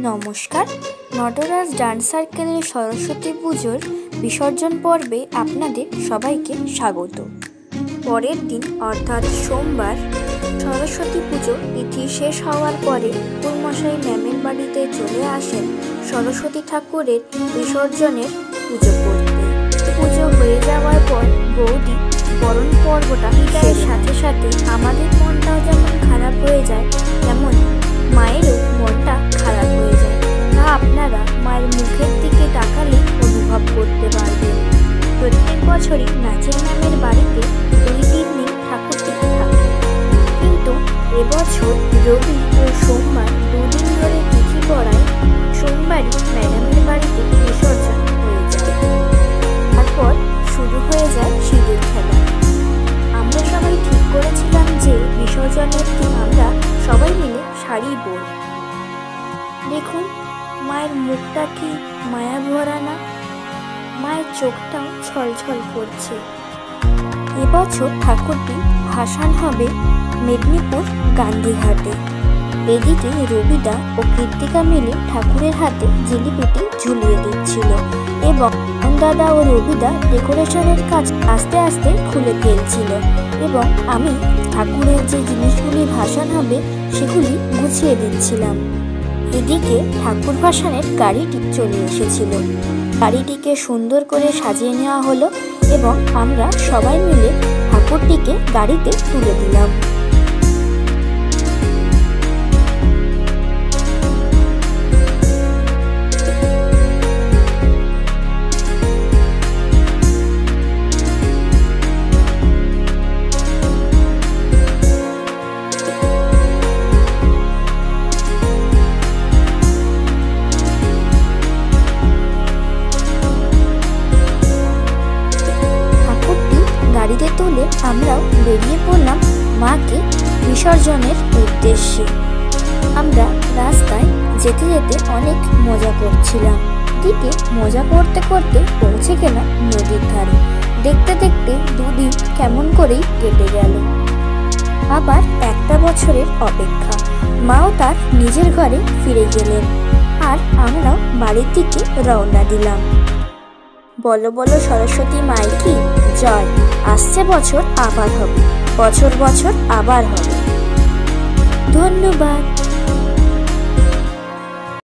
নমস্কার, নটরাজ ডান্স সার্কেলের সরস্বতী পুজোর বিসর্জন পর্বে আপনাদের সবাইকে স্বাগত। পরের দিন অর্থাৎ সোমবার সরস্বতী পুজো তিথি শেষ হওয়ার পরে ঠাকুরমশাই ম্যামের বাড়িতে চলে আসেন সরস্বতী ঠাকুরের বিসর্জনের পুজো করতে। পুজো হয়ে যাওয়ার পর বৌদি বরণ পর্বটা বিদায়ের সাথে সাথে আমাদের মনটাও যেমন খারাপ হয়ে যায়, তেমন মায়েরও মনটা খারাপ হয়ে যায়। তা আপনারা মায়ের মুখের দিকে তাকালে অনুভব করতে পারবেন। প্রত্যেক বছরই নাচের ম্যামের বাড়িতে 2-3 দিন ঠাকুরটি থাকে, কিন্তু এবছর রবি ও সোমবার 2 দিন ধরে তিথি পড়ায় সোমবারই ম্যাডামের বাড়িতে বিসর্জন হয়ে যায়। তারপর শুরু হয়ে যায় সিঁদুর খেলা। আমরা সবাই ঠিক করেছিলাম যে বিসর্জনের দিন আমরা সবাই মিলে শাড়ি পরব। দেখুন মায়ের মুখটা কি মায়া ভরা না, মায়ের চোখটাও ছলছল করছে। এবছর ঠাকুরটি ভাসান হবে মেদিনীপুর গান্ধীঘাটে। এদিকে রবিদা ও কৃত্তিকা মিলে ঠাকুরের হাতে জিলিপিটি ঝুলিয়ে দিচ্ছিল এবং দাদা ও রবিদা ডেকোরেশনের কাজ আস্তে আস্তে খুলে ফেলছিল এবং আমি ঠাকুরের যে জিনিসগুলি ভাসান হবে সেগুলি গুছিয়ে দিচ্ছিলাম। এদিকে ঠাকুর ভাসানের গাড়িটি চলে এসেছিল। গাড়িটিকে সুন্দর করে সাজিয়ে নেওয়া হলো এবং আমরা সবাই মিলে ঠাকুরটিকে গাড়িতে তুলে দিলাম। গাড়িতে তুলে আমরাও বেরিয়ে পড়লাম মাকে বিসর্জনের উদ্দেশ্যে। আমরা রাস্তায় যেতে যেতে অনেক মজা করছিলাম। দিকে মজা করতে করতে পৌঁছে গেলাম নদীর ধারে। দেখতে দেখতে 2 দিন কেমন করেই কেটে গেল। আবার একটা বছরের অপেক্ষা। মাও তার নিজের ঘরে ফিরে গেলেন আর আমরাও বাড়ির দিকে রওনা দিলাম। বলো বলো সরস্বতী মাইকি জয়। আসছে বছর আবার হবে, বছর বছর আবার হবে। ধন্যবাদ।